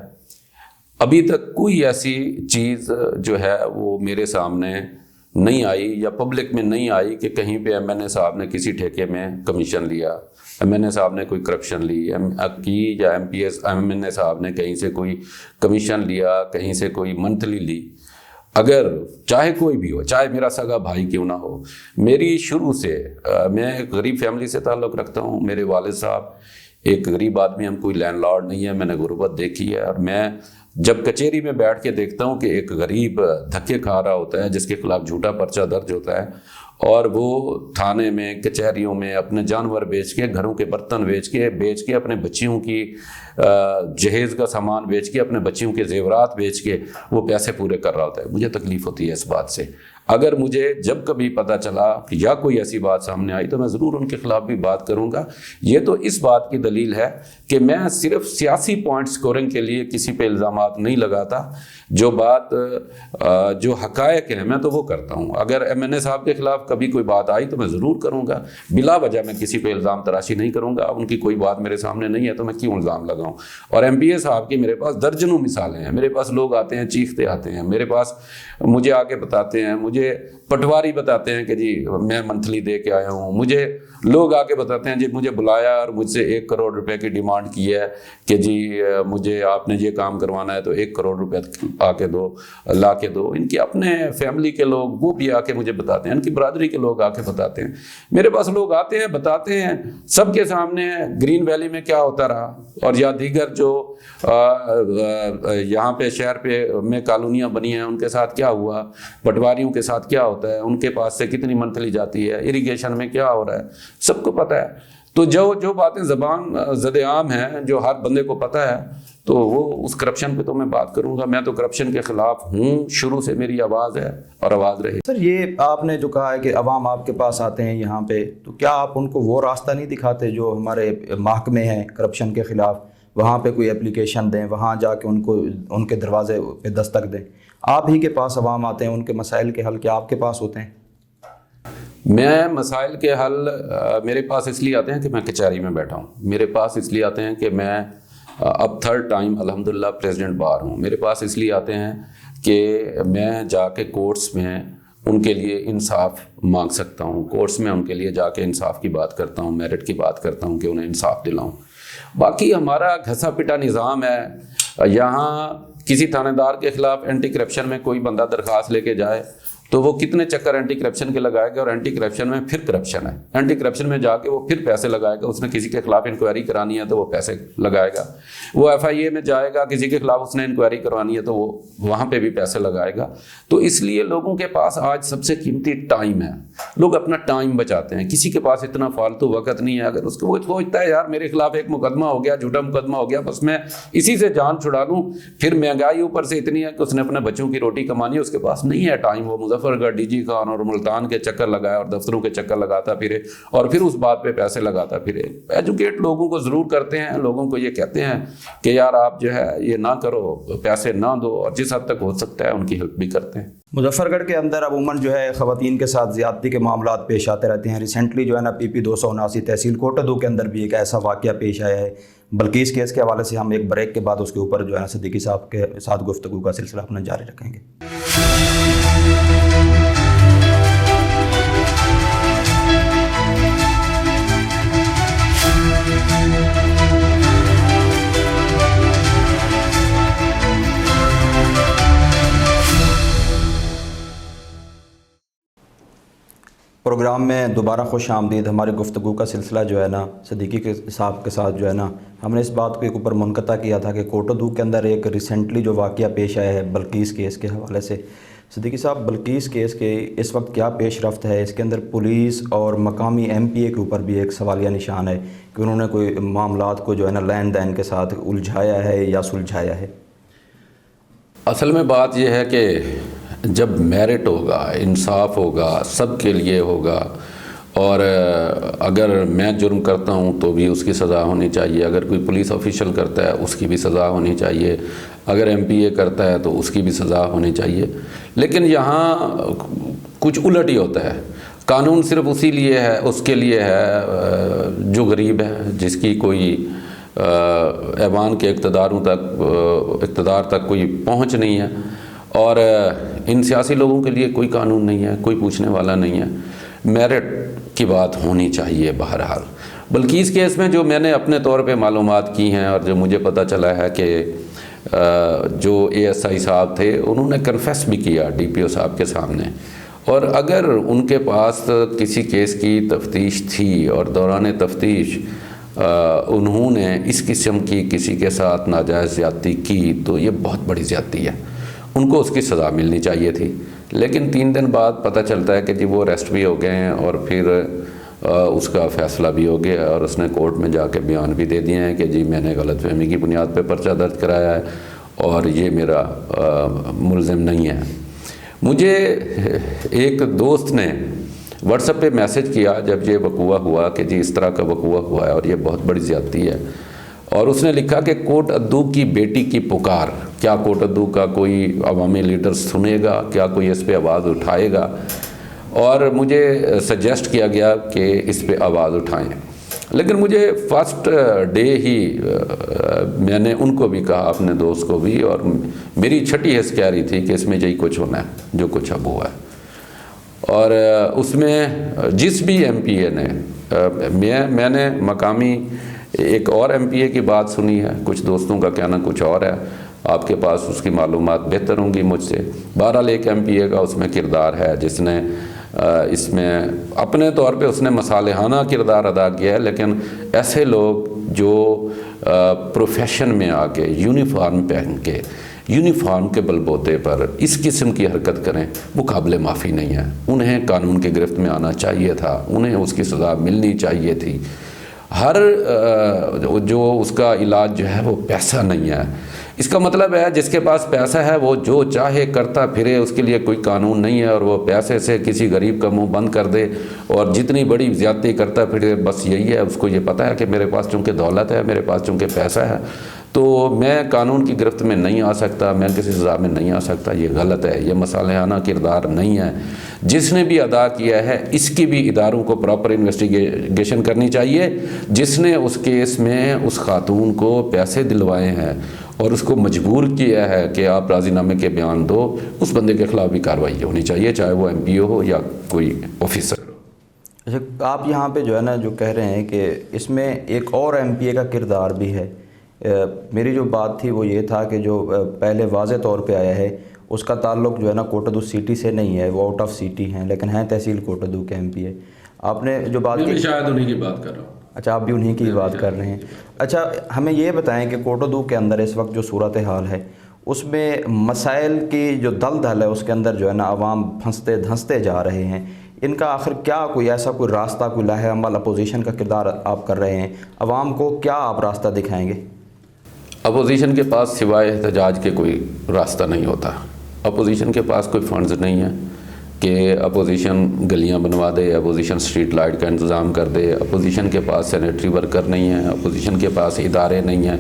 ابھی تک کوئی ایسی چیز جو ہے وہ میرے سامنے نہیں آئی یا پبلک میں نہیں آئی کہ کہیں پہ MNA صاحب نے کسی ٹھیکے میں کمیشن لیا, MNA صاحب نے کوئی کرپشن لی یا MNA صاحب نے کہیں سے کوئی کمیشن لیا, کہیں سے کوئی منتھلی لی. اگر چاہے کوئی بھی ہو, چاہے میرا سگا بھائی کیوں نہ ہو, میری شروع سے, میں ایک غریب فیملی سے تعلق رکھتا ہوں. میرے والد صاحب ایک غریب آدمی, ہم کوئی لینڈ لارڈ نہیں ہے, میں نے غربت دیکھی ہے. اور میں جب کچہری میں بیٹھ کے دیکھتا ہوں کہ ایک غریب دھکے کھا رہا ہوتا ہے, جس کے خلاف جھوٹا پرچہ درج ہوتا ہے, اور وہ تھانے میں, کچہریوں میں اپنے جانور بیچ کے, گھروں کے برتن بیچ کے اپنے بچیوں کی جہیز کا سامان بیچ کے, اپنے بچیوں کے زیورات بیچ کے وہ پیسے پورے کر رہا ہوتا ہے. مجھے تکلیف ہوتی ہے اس بات سے. اگر مجھے جب کبھی پتہ چلا یا کوئی ایسی بات سامنے آئی تو میں ضرور ان کے خلاف بھی بات کروں گا. یہ تو اس بات کی دلیل ہے کہ میں صرف سیاسی پوائنٹ سکورنگ کے لیے کسی پہ الزامات نہیں لگاتا. جو بات جو حقائق ہیں میں تو وہ کرتا ہوں. اگر MNA صاحب کے خلاف کبھی کوئی بات آئی تو میں ضرور کروں گا. بلا وجہ میں کسی پہ الزام تراشی نہیں کروں گا. ان کی کوئی بات میرے سامنے نہیں ہے تو میں کیوں الزام لگاؤں. اور MPA صاحب کی میرے پاس درجنوں مثالیں ہیں. میرے پاس لوگ آتے ہیں, چیختے آتے ہیں میرے پاس, مجھے آ کے بتاتے ہیں, مجھے پٹواری بتاتے ہیں کہ جی میں منتھلی دے کے آیا ہوں. مجھے لوگ آ کے بتاتے ہیں جی مجھے بلایا اور مجھ سے 1 کروڑ روپے کی ڈیمانڈ کی ہے کہ جی مجھے آپ نے یہ کام کروانا ہے تو 1 کروڑ روپے آ کے دو, لا کے دو. ان کی اپنے فیملی کے لوگ وہ بھی آ کے مجھے بتاتے ہیں, ان کی برادری کے لوگ آ کے بتاتے ہیں. میرے پاس لوگ آتے ہیں, بتاتے ہیں سب کے سامنے گرین ویلی میں کیا ہوتا رہا, اور یا دیگر جو یہاں پہ شہر پہ میں کالونیاں بنی ہیں ان کے ساتھ کیا ہوا, پٹواریوں کے ساتھ کیا ہوتا ہے, ان کے پاس سے کتنی منتھلی جاتی ہے, اریگیشن میں کیا ہو رہا ہے, سب کو پتہ ہے. تو جو باتیں زبان زد عام ہیں, جو ہر بندے کو پتہ ہے, تو وہ اس کرپشن پہ تو میں بات کروں گا. میں تو کرپشن کے خلاف ہوں, شروع سے میری آواز ہے اور آواز رہی. سر یہ آپ نے جو کہا ہے کہ عوام آپ کے پاس آتے ہیں یہاں پہ, تو کیا آپ ان کو وہ راستہ نہیں دکھاتے جو ہمارے محکمے ہیں کرپشن کے خلاف, وہاں پہ کوئی اپلیکیشن دیں, وہاں جا کے ان کے دروازے پہ دستک دیں؟ آپ ہی کے پاس عوام آتے ہیں, ان کے مسائل کے حل کیا آپ کے پاس ہوتے ہیں؟ میں مسائل کے حل میرے پاس اس لیے آتے ہیں کہ میں کچہری میں بیٹھا ہوں. میرے پاس اس لیے آتے ہیں کہ میں اب 3rd ٹائم الحمدللہ پریزیڈنٹ بار ہوں. میرے پاس اس لیے آتے ہیں کہ میں جا کے کورٹس میں ان کے لیے انصاف مانگ سکتا ہوں, کورٹس میں ان کے لیے جا کے انصاف کی بات کرتا ہوں, میرٹ کی بات کرتا ہوں کہ انہیں انصاف دلاؤں. باقی ہمارا گھسا پٹا نظام ہے. یہاں کسی تھانے دار کے خلاف اینٹی کرپشن میں کوئی بندہ درخواست لے کے جائے تو وہ کتنے چکر اینٹی کرپشن کے لگائے گا, اور اینٹی کرپشن میں پھر کرپشن ہے. اینٹی کرپشن میں جا کے وہ پھر پیسے لگائے گا. اس نے کسی کے خلاف انکوائری کرانی ہے تو وہ پیسے لگائے گا. وہ FIA میں جائے گا, کسی کے خلاف اس نے انکوائری کروانی ہے تو وہ وہاں پہ بھی پیسے لگائے گا. تو اس لیے لوگوں کے پاس آج سب سے قیمتی ٹائم ہے. لوگ اپنا ٹائم بچاتے ہیں. کسی کے پاس اتنا فالتو وقت نہیں ہے. اگر اس کو وہ سوچتا ہے یار میرے خلاف ایک مقدمہ ہو گیا, جھوٹا مقدمہ ہو گیا, بس میں اسی سے جان چھڑا لوں, پھر مہنگائی اوپر سے اتنی ہے کہ اس نے اپنے بچوں کی روٹی کمانی ہے, اس کے پاس نہیں ہے ٹائم. وہ مظفر گڑھ, DG خان اور ملتان کے چکر لگائے اور دفتروں کے چکر لگاتا پھرے اور پھر اس بات پہ پیسے لگاتا پھرے. ایجوکیٹ لوگوں کو ضرور کرتے ہیں, لوگوں کو یہ کہتے ہیں کہ یار آپ جو ہے یہ نہ کرو, پیسے نہ دو, اور جس حد تک ہو سکتا ہے ان کی ہیلپ بھی کرتے ہیں. مظفر گڑھ کے اندر عموماً جو ہے خواتین کے ساتھ زیادتی کے معاملات پیش آتے رہتے ہیں. ریسنٹلی جو ہے نا PP 279 تحصیل کوٹہ 2 کے اندر بھی ایک ایسا واقعہ پیش آیا ہے. بلقیس کیس کے حوالے سے ہم ایک بریک کے بعد اس کے اوپر جو ہے نا صدیقی صاحب کے ساتھ گفتگو کا سلسلہ اپنا جاری رکھیں گے. پروگرام میں دوبارہ خوش آمدید. ہماری گفتگو کا سلسلہ جو ہے نا صدیقی کے صاحب کے ساتھ جو ہے نا ہم نے اس بات کے اوپر منقطع کیا تھا کہ کوٹہ 2 کے اندر ایک ریسنٹلی جو واقعہ پیش آیا ہے بلقیس کیس کے حوالے سے. صدیقی صاحب, بلقیس کیس کے اس وقت کیا پیش رفت ہے؟ اس کے اندر پولیس اور مقامی MPA کے اوپر بھی ایک سوالیہ نشان ہے کہ انہوں نے کوئی معاملات کو جو ہے نا لین دین کے ساتھ الجھایا ہے یا سلجھایا ہے. اصل میں بات یہ ہے کہ جب میرٹ ہوگا, انصاف ہوگا, سب کے لیے ہوگا, اور اگر میں جرم کرتا ہوں تو بھی اس کی سزا ہونی چاہیے, اگر کوئی پولیس آفیشل کرتا ہے اس کی بھی سزا ہونی چاہیے, اگر MPA کرتا ہے تو اس کی بھی سزا ہونی چاہیے. لیکن یہاں کچھ الٹ ہی ہوتا ہے. قانون صرف اسی لیے ہے, اس کے لیے ہے جو غریب ہے, جس کی کوئی ایوان کے اقتدار تک کوئی پہنچ نہیں ہے, اور ان سیاسی لوگوں کے لیے کوئی قانون نہیں ہے, کوئی پوچھنے والا نہیں ہے. میرٹ کی بات ہونی چاہیے بہرحال. بلقیس کیس میں جو میں نے اپنے طور پہ معلومات کی ہیں اور جو مجھے پتہ چلا ہے کہ جو ASI صاحب تھے انہوں نے کنفیس بھی کیا DPO صاحب کے سامنے, اور اگر ان کے پاس کسی کیس کی تفتیش تھی اور دوران تفتیش انہوں نے اس قسم کی کسی کے ساتھ ناجائز زیادتی کی تو یہ بہت بڑی زیادتی ہے. ان کو اس کی سزا ملنی چاہیے تھی. لیکن 3 دن بعد پتہ چلتا ہے کہ جی وہ اریسٹ بھی ہو گئے ہیں, اور پھر اس کا فیصلہ بھی ہو گیا, اور اس نے کورٹ میں جا کے بیان بھی دے دیے ہیں کہ جی میں نے غلط فہمی کی بنیاد پہ پرچہ درج کرایا ہے اور یہ میرا ملزم نہیں ہے. مجھے ایک دوست نے واٹس ایپ پہ میسج کیا جب یہ وقوع ہوا کہ جی اس طرح کا وقوع ہوا ہے اور یہ بہت بڑی زیادتی ہے, اور اس نے لکھا کہ کوٹ ادو کی بیٹی کی پکار, کیا کوٹ ادو کا کوئی عوامی لیڈر سنے گا, کیا کوئی اس پہ آواز اٹھائے گا؟ اور مجھے سجیسٹ کیا گیا کہ اس پہ آواز اٹھائیں. لیکن مجھے فرسٹ ڈے ہی میں نے ان کو بھی کہا, اپنے دوست کو بھی, اور میری چھٹی حس کہہ رہی تھی کہ اس میں یہی کچھ ہونا ہے جو کچھ اب ہوا ہے. اور اس میں جس بھی MPA نے میں نے مقامی ایک اور MPA کی بات سنی ہے, کچھ دوستوں کا کہنا کچھ اور ہے, آپ کے پاس اس کی معلومات بہتر ہوں گی مجھ سے. بہرحال ایک MPA کا اس میں کردار ہے جس نے اس میں اپنے طور پہ اس نے مصالحانہ کردار ادا کیا ہے, لیکن ایسے لوگ جو پروفیشن میں آ کے یونیفارم پہن کے یونیفارم کے بل بوتے پر اس قسم کی حرکت کریں وہ قابل معافی نہیں ہے. انہیں قانون کی گرفت میں آنا چاہیے تھا, انہیں اس کی سزا ملنی چاہیے تھی. ہر جو اس کا علاج جو ہے وہ پیسہ نہیں ہے. اس کا مطلب ہے جس کے پاس پیسہ ہے وہ جو چاہے کرتا پھرے, اس کے لیے کوئی قانون نہیں ہے, اور وہ پیسے سے کسی غریب کا منہ بند کر دے اور جتنی بڑی زیادتی کرتا پھرے, بس یہی ہے. اس کو یہ پتہ ہے کہ میرے پاس چونکہ دولت ہے, میرے پاس چونکہ پیسہ ہے, تو میں قانون کی گرفت میں نہیں آ سکتا, میں کسی سزا میں نہیں آ سکتا. یہ غلط ہے, یہ مصالحانہ کردار نہیں ہے. جس نے بھی ادا کیا ہے اس کی بھی اداروں کو پراپر انویسٹیگیشن کرنی چاہیے. جس نے اس کیس میں اس خاتون کو پیسے دلوائے ہیں اور اس کو مجبور کیا ہے کہ آپ راضی نامے کے بیان دو, اس بندے کے خلاف بھی کارروائی ہونی چاہیے, چاہے وہ ایم پی او ہو یا کوئی آفیسر ہو. اچھا, آپ یہاں پہ جو ہے نا جو کہہ رہے ہیں کہ اس میں ایک اور ایم پی اے کا کردار بھی ہے. میری جو بات تھی وہ یہ تھا کہ جو پہلے واضح طور پہ آیا ہے اس کا تعلق جو ہے نا کوٹدو سٹی سے نہیں ہے, وہ آؤٹ آف سٹی ہیں, لیکن ہیں تحصیل کوٹدو کے ایم پی اے. آپ نے جو بات کی, شاید انہیں کی بات کر رہا ہوں. اچھا, آپ بھی انہی کی بات کر رہے ہیں. اچھا, ہمیں یہ بتائیں کہ کوٹدو کے اندر اس وقت جو صورتحال ہے اس میں مسائل کی جو دلدل ہے اس کے اندر جو ہے نا عوام پھنستے دھنستے جا رہے ہیں. ان کا آخر کیا کوئی ایسا کوئی راستہ, کوئی لاہ عمل اپوزیشن کا کردار آپ کر رہے ہیں, عوام کو کیا آپ راستہ دکھائیں گے؟ اپوزیشن کے پاس سوائے احتجاج کے کوئی راستہ نہیں ہوتا. اپوزیشن کے پاس کوئی فنڈز نہیں ہے کہ اپوزیشن گلیاں بنوا دے, اپوزیشن اسٹریٹ لائٹ کا انتظام کر دے. اپوزیشن کے پاس سینیٹری ورکر نہیں ہیں, اپوزیشن کے پاس ادارے نہیں ہیں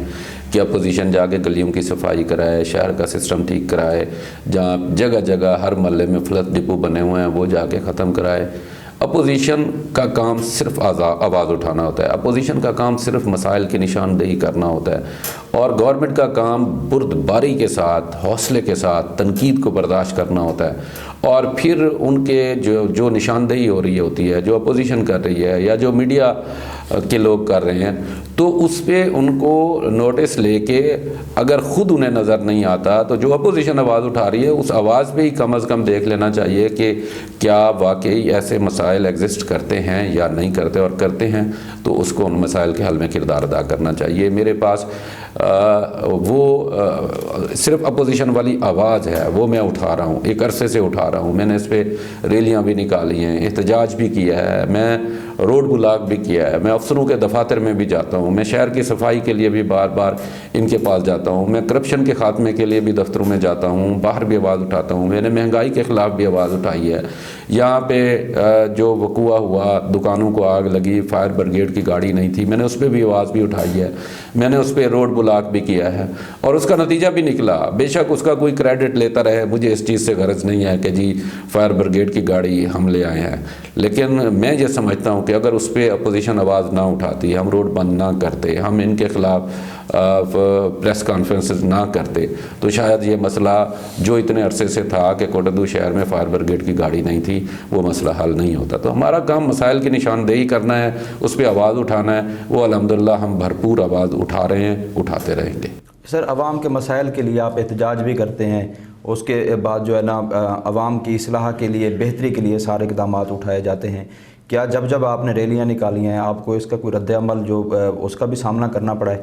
کہ اپوزیشن جا کے گلیوں کی صفائی کرائے, شہر کا سسٹم ٹھیک کرائے, جہاں جگہ جگہ ہر محلے میں فلش ڈپو بنے ہوئے ہیں وہ جا کے ختم کرائے. اپوزیشن کا کام صرف آواز اٹھانا ہوتا ہے. اپوزیشن کا کام صرف مسائل کی نشاندہی کرنا ہوتا ہے, اور گورنمنٹ کا کام بردباری کے ساتھ, حوصلے کے ساتھ تنقید کو برداشت کرنا ہوتا ہے. اور پھر ان کے جو نشاندہی ہو رہی ہوتی ہے, جو اپوزیشن کر رہی ہے یا جو میڈیا کے لوگ کر رہے ہیں, تو اس پہ ان کو نوٹس لے کے اگر خود انہیں نظر نہیں آتا تو جو اپوزیشن آواز اٹھا رہی ہے اس آواز پہ ہی کم از کم دیکھ لینا چاہیے کہ کیا واقعی ایسے مسائل ایگزسٹ کرتے ہیں یا نہیں کرتے, اور کرتے ہیں تو اس کو ان مسائل کے حل میں کردار ادا کرنا چاہیے. میرے پاس وہ صرف اپوزیشن والی آواز ہے وہ میں اٹھا رہا ہوں, ایک عرصے سے اٹھا رہا ہوں. میں نے اس پہ ریلیاں بھی نکالی ہیں, احتجاج بھی کیا ہے, میں روڈ بلاک بھی کیا ہے, میں افسروں کے دفاتر میں بھی جاتا ہوں, میں شہر کی صفائی کے لیے بھی بار بار ان کے پاس جاتا ہوں, میں کرپشن کے خاتمے کے لیے بھی دفتروں میں جاتا ہوں, باہر بھی آواز اٹھاتا ہوں. میں نے مہنگائی کے خلاف بھی آواز اٹھائی ہے. یہاں پہ جو وقوع ہوا, دکانوں کو آگ لگی, فائر بریگیڈ کی گاڑی نہیں تھی, میں نے اس پہ بھی آواز بھی اٹھائی ہے. میں نے اس پہ روڈ بلاک بھی کیا ہے اور اس کا نتیجہ بھی نکلا. بے شک اس کا کوئی کریڈٹ لیتا رہے, مجھے اس چیز سے غرض نہیں ہے کہ جی فائر بریگیڈ کی گاڑی ہم لے آئے ہیں, لیکن میں یہ سمجھتا ہوں کہ اگر اس پہ اپوزیشن آواز نہ اٹھاتی, ہم روڈ بند نہ کرتے, ہم ان کے خلاف پریس کانفرنسز نہ کرتے, تو شاید یہ مسئلہ جو اتنے عرصے سے تھا کہ کوٹدو شہر میں فائر بریگیڈ کی گاڑی نہیں تھی, وہ مسئلہ حل نہیں ہوتا. تو ہمارا کام مسائل کی نشاندہی کرنا ہے, اس پہ آواز اٹھانا ہے. وہ الحمدللہ ہم بھرپور آواز اٹھا رہے ہیں, اٹھاتے رہیں گے. سر, عوام کے مسائل کے لیے آپ احتجاج بھی کرتے ہیں, اس کے بعد جو ہے نا عوام کی اصلاح کے لیے, بہتری کے لیے سارے اقدامات اٹھائے جاتے ہیں. کیا جب آپ نے ریلیاں نکالی ہیں آپ کو اس کا کوئی رد عمل جو اس کا بھی سامنا کرنا پڑا ہے؟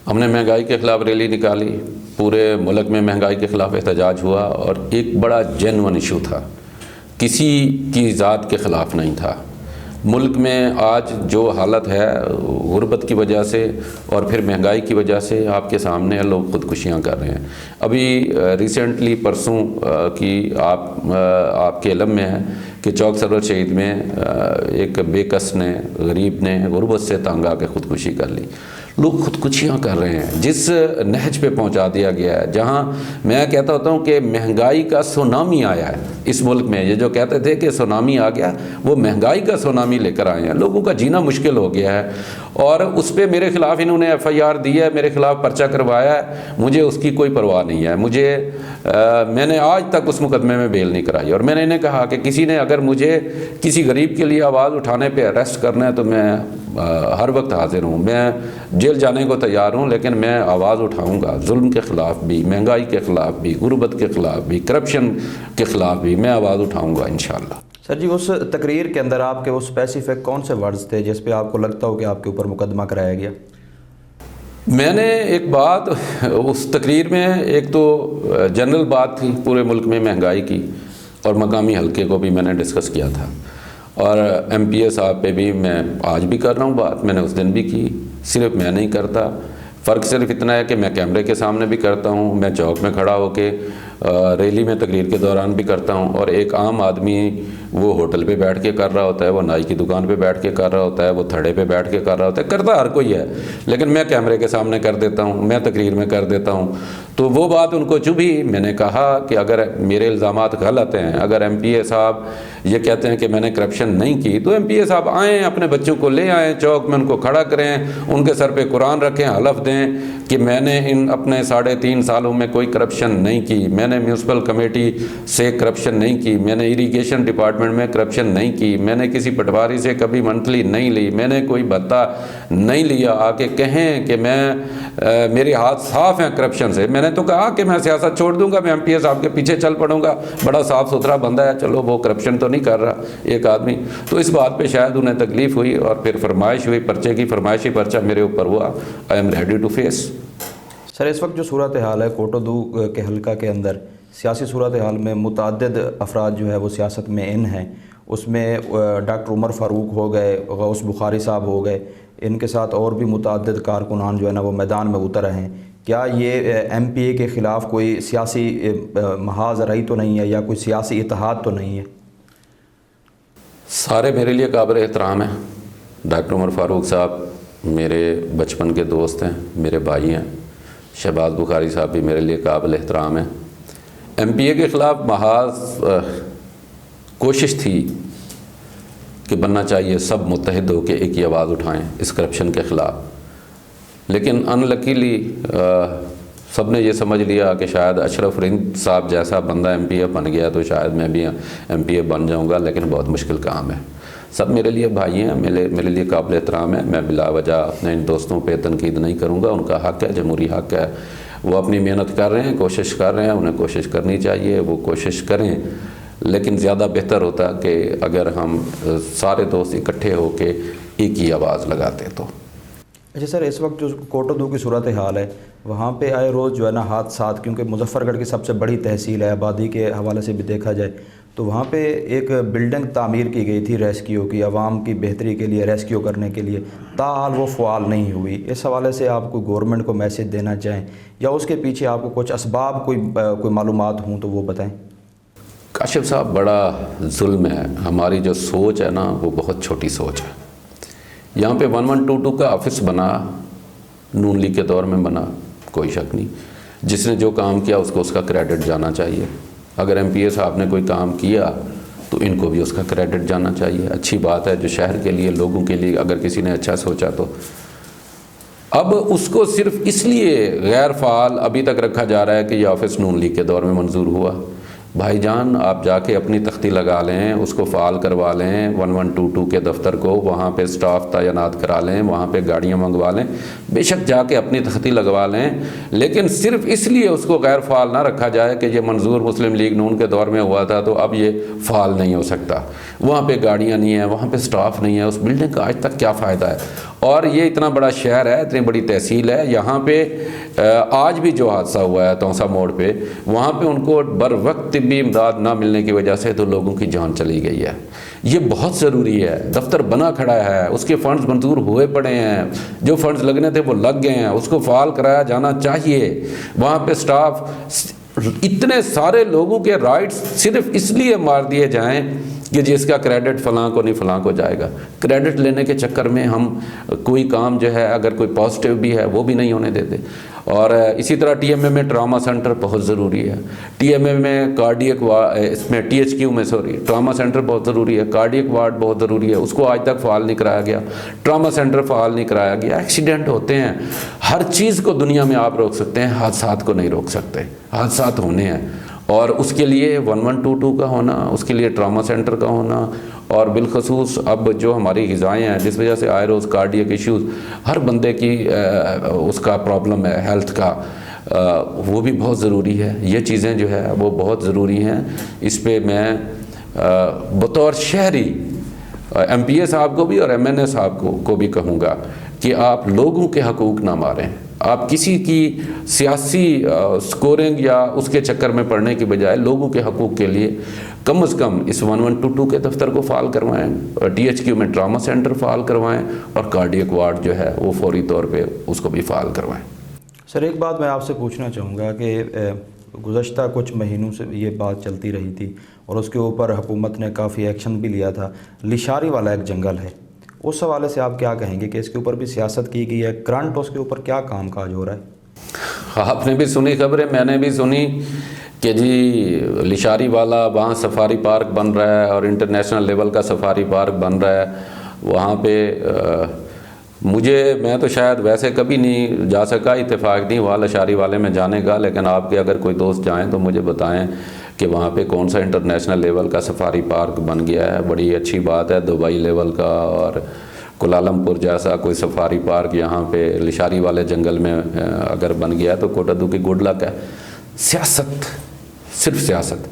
ہم نے مہنگائی کے خلاف ریلی نکالی, پورے ملک میں مہنگائی کے خلاف احتجاج ہوا, اور ایک بڑا جینون ایشو تھا, کسی کی ذات کے خلاف نہیں تھا. ملک میں آج جو حالت ہے غربت کی وجہ سے اور پھر مہنگائی کی وجہ سے آپ کے سامنے لوگ خودکشیاں کر رہے ہیں. ابھی ریسنٹلی پرسوں کی آپ کے علم میں ہے کہ چوک سرور شہید میں ایک بے کس نے, غریب نے غربت سے تنگ آ کے خودکشی کر لی. لوگ خودکشیاں کر رہے ہیں, جس نہج پہ پہنچا دیا گیا ہے, جہاں میں کہتا ہوتا ہوں کہ مہنگائی کا سونامی آیا ہے اس ملک میں. یہ جو کہتے تھے کہ سونامی آ گیا, وہ مہنگائی کا سونامی لے کر آئے ہیں. لوگوں کا جینا مشکل ہو گیا ہے, اور اس پہ میرے خلاف انہوں نے ایف آئی آر دی ہے, میرے خلاف پرچہ کروایا ہے. مجھے اس کی کوئی پرواہ نہیں ہے. میں نے آج تک اس مقدمے میں بیل نہیں کرائی, اور میں نے انہیں کہا کہ کسی نے اگر مجھے کسی غریب کے لیے آواز اٹھانے پہ اریسٹ کرنا ہے تو میں ہر وقت حاضر ہوں. میں جیل جانے کو تیار ہوں, لیکن میں آواز اٹھاؤں گا ظلم کے خلاف بھی, مہنگائی کے خلاف بھی, غربت کے خلاف بھی, کرپشن کے خلاف بھی میں آواز اٹھاؤں گا انشاءاللہ. سر جی, اس تقریر کے اندر آپ کے وہ اسپیسیفک کون سے ورڈز تھے جس پہ آپ کو لگتا ہو کہ آپ کے اوپر مقدمہ کرایا گیا؟ میں نے ایک بات اس تقریر میں، ایک تو جنرل بات تھی پورے ملک میں مہنگائی کی، اور مقامی حلقے کو بھی میں نے ڈسکس کیا تھا، اور ایم پی اے صاحب پہ بھی میں آج بھی کر رہا ہوں بات، میں نے اس دن بھی کی۔ صرف میں نہیں کرتا، فرق صرف اتنا ہے کہ میں کیمرے کے سامنے بھی کرتا ہوں، میں چوک میں کھڑا ہو کے ریلی میں تقریر کے دوران بھی کرتا ہوں، اور ایک عام آدمی وہ ہوٹل پہ بیٹھ کے کر رہا ہوتا ہے، وہ نائی کی دکان پہ بیٹھ کے کر رہا ہوتا ہے، وہ تھڑے پہ بیٹھ کے کر رہا ہوتا ہے، کرتا ہر کوئی ہے، لیکن میں کیمرے کے سامنے کر دیتا ہوں، میں تقریر میں کر دیتا ہوں۔ تو وہ بات ان کو چبھی۔ میں نے کہا کہ اگر میرے الزامات غلط ہیں، اگر ایم پی اے صاحب یہ کہتے ہیں کہ میں نے کرپشن نہیں کی، تو ایم پی اے صاحب آئیں، اپنے بچوں کو لے آئیں، چوک میں ان کو کھڑا کریں، ان کے سر پہ قرآن رکھیں، حلف دیں کہ میں نے ان اپنے 3.5 سالوں میں کوئی کرپشن نہیں کی، میں نے میونسپل کمیٹی سے کرپشن نہیں کی، میں نے اریگیشن ڈپارٹمنٹ میں کرپشن نہیں کی، میں نے کسی پٹواری سے کبھی منتھلی نہیں لی، میں نے کوئی بھتہ نہیں لیا۔ آ کے کہیں کہ میرے ہاتھ صاف ہیں کرپشن سے۔ میں نے تو کہا کہ میں سیاست چھوڑ دوں گا، میں ایم پی اے صاحب کے پیچھے چل پڑوں گا، بڑا صاف ستھرا بندہ ہے، چلو وہ کرپشن تو نہیں کر رہا ایک آدمی۔ تو اس بات پہ شاید انہیں تکلیف ہوئی، اور پھر فرمائش ہوئی پرچے کی، فرمائشی پرچہ میرے اوپر ہوا۔ I am ready to face. Sir, اس وقت جو صورتحال ہے کوٹودو کے حلقہ کے اندر، سیاسی صورتحال میں متعدد افراد جو ہے وہ سیاست میں ان ہیں، اس میں ڈاکٹر عمر فاروق ہو گئے، غوث بخاری صاحب ہو گئے، ان کے ساتھ اور بھی متعدد کارکنان جو ہے نا وہ میدان میں اتر رہے ہیں۔ کیا یہ ایم پی اے کے خلاف کوئی سیاسی محاذ رہی تو نہیں ہے، یا کوئی سیاسی اتحاد تو نہیں ہے؟ سارے میرے لیے قابل احترام ہیں۔ ڈاکٹر عمر فاروق صاحب میرے بچپن کے دوست ہیں، میرے بھائی ہیں۔ شہباز بخاری صاحب بھی میرے لیے قابل احترام ہیں۔ ایم پی اے کے خلاف محاذ کوشش تھی کہ بننا چاہیے سب متحد ہو کے ایک ہی آواز اٹھائیں اس کرپشن کے خلاف، لیکن ان لکیلی سب نے یہ سمجھ لیا کہ شاید اشرف رند صاحب جیسا بندہ ایم پی اے بن گیا تو شاید میں بھی ایم پی اے بن جاؤں گا، لیکن بہت مشکل کام ہے۔ سب میرے لیے بھائی ہیں، میرے لیے قابل احترام ہے۔ میں بلا وجہ اپنے ان دوستوں پہ تنقید نہیں کروں گا، ان کا حق ہے، جمہوری حق ہے، وہ اپنی محنت کر رہے ہیں، کوشش کر رہے ہیں، انہیں کوشش کرنی چاہیے، وہ کوشش کریں، لیکن زیادہ بہتر ہوتا کہ اگر ہم سارے دوست اکٹھے ہو کے ایک ہی آواز لگاتے تو۔ اچھا سر، اس وقت جو کوٹودو کی صورتحال ہے، وہاں پہ آئے روز جو ہے نا حادثات، کیونکہ مظفر گڑھ کی سب سے بڑی تحصیل ہے، آبادی کے حوالے سے بھی دیکھا جائے تو وہاں پہ ایک بلڈنگ تعمیر کی گئی تھی ریسکیو کی، عوام کی بہتری کے لیے، ریسکیو کرنے کے لیے، تاحال وہ فعال نہیں ہوئی۔ اس حوالے سے آپ کوئی گورنمنٹ کو میسج دینا چاہیں، یا اس کے پیچھے آپ کو کچھ اسباب کوئی معلومات ہوں تو وہ بتائیں۔ کاشف صاحب، بڑا ظلم ہے، ہماری جو سوچ ہے نا وہ بہت چھوٹی سوچ ہے۔ یہاں پہ 1122 کا آفس بنا، نون لیگ کے دور میں بنا، کوئی شک نہیں، جس نے جو کام کیا اس کو اس کا کریڈٹ جانا چاہیے۔ اگر ایم پی اے صاحب نے کوئی کام کیا تو ان کو بھی اس کا کریڈٹ جانا چاہیے۔ اچھی بات ہے، جو شہر کے لیے، لوگوں کے لیے اگر کسی نے اچھا سوچا تو۔ اب اس کو صرف اس لیے غیر فعال ابھی تک رکھا جا رہا ہے کہ یہ آفس نون لیگ کے دور میں منظور ہوا۔ بھائی جان، آپ جا کے اپنی تختی لگا لیں، اس کو فعال کروا لیں، 1122 کے دفتر کو، وہاں پہ سٹاف تعینات کرا لیں، وہاں پہ گاڑیاں منگوا لیں، بے شک جا کے اپنی تختی لگوا لیں، لیکن صرف اس لیے اس کو غیر فعال نہ رکھا جائے کہ یہ منظور مسلم لیگ نون کے دور میں ہوا تھا تو اب یہ فعال نہیں ہو سکتا۔ وہاں پہ گاڑیاں نہیں ہیں، وہاں پہ سٹاف نہیں ہے، اس بلڈنگ کا آج تک کیا فائدہ ہے؟ اور یہ اتنا بڑا شہر ہے، اتنی بڑی تحصیل ہے، یہاں پہ آج بھی جو حادثہ ہوا ہے تونسا موڑ پہ، وہاں پہ ان کو بر وقت طبی امداد نہ ملنے کی وجہ سے تو لوگوں کی جان چلی گئی ہے۔ یہ بہت ضروری ہے، دفتر بنا کھڑا ہے، اس کے فنڈز منظور ہوئے پڑے ہیں، جو فنڈز لگنے تھے وہ لگ گئے ہیں، اس کو فعال کرایا جانا چاہیے۔ وہاں پہ سٹاف، اتنے سارے لوگوں کے رائٹس صرف اس لیے مار دیے جائیں کہ جس کا کریڈٹ فلاں کو نہیں فلاں کو جائے گا۔ کریڈٹ لینے کے چکر میں ہم کوئی کام جو ہے اگر کوئی پازیٹیو بھی ہے وہ بھی نہیں ہونے دیتے۔ اور اسی طرح ٹی ایم اے میں ٹراما سینٹر بہت ضروری ہے، ٹی ایم اے میں کارڈیک اس میں ٹی ایچ کیو میں ٹراما سینٹر بہت ضروری ہے، کارڈیک وارڈ بہت ضروری ہے، اس کو آج تک فعال نہیں کرایا گیا، ٹراما سینٹر فعال نہیں کرایا گیا۔ ایکسیڈنٹ ہوتے ہیں، ہر چیز کو دنیا میں آپ روک سکتے ہیں، حادثات کو نہیں روک سکتے، حادثات ہونے ہیں، اور اس کے لیے 1122 کا ہونا، اس کے لیے ٹراما سینٹر کا ہونا، اور بالخصوص اب جو ہماری غذائیں ہیں جس وجہ سے آئے روز کارڈیک ایشوز ہر بندے کی اس کا پرابلم ہے ہیلتھ کا، وہ بھی بہت ضروری ہے۔ یہ چیزیں جو ہے وہ بہت ضروری ہیں۔ اس پہ میں بطور شہری ایم پی اے صاحب کو بھی اور ایم این اے صاحب کو بھی کہوں گا کہ آپ لوگوں کے حقوق نہ ماریں، آپ کسی کی سیاسی سکورنگ یا اس کے چکر میں پڑنے کی بجائے لوگوں کے حقوق کے لیے کم از کم اس 1122 کے دفتر کو فعال کروائیں، THQ میں ٹراما سینٹر فعال کروائیں، اور کارڈیک وارڈ جو ہے وہ فوری طور پہ اس کو بھی فعال کروائیں۔ سر ایک بات میں آپ سے پوچھنا چاہوں گا کہ گزشتہ کچھ مہینوں سے یہ بات چلتی رہی تھی اور اس کے اوپر حکومت نے کافی ایکشن بھی لیا تھا، لشاری والا ایک جنگل ہے، اس حوالے سے آپ کیا کہیں گے کہ اس کے اوپر بھی سیاست کی گئی ہے؟ کرنٹ اس کے اوپر کیا کام کاج ہو رہا ہے؟ آپ نے بھی سنی خبریں، میں نے بھی سنی کہ جی لشاری والا وہاں سفاری پارک بن رہا ہے اور انٹرنیشنل لیول کا سفاری پارک بن رہا ہے وہاں پہ۔ میں تو شاید ویسے کبھی نہیں جا سکا، اتفاق نہیں ہوا لشاری والے میں جانے کا، لیکن آپ کے اگر کوئی دوست جائیں تو مجھے بتائیں کہ وہاں پہ کون سا انٹرنیشنل لیول کا سفاری پارک بن گیا ہے۔ بڑی اچھی بات ہے، دبئی لیول کا اور کولالمپور جیسا کوئی سفاری پارک یہاں پہ لشاری والے جنگل میں اگر بن گیا تو کوٹدو کی گڈ لک ہے۔ سیاست، صرف سیاست۔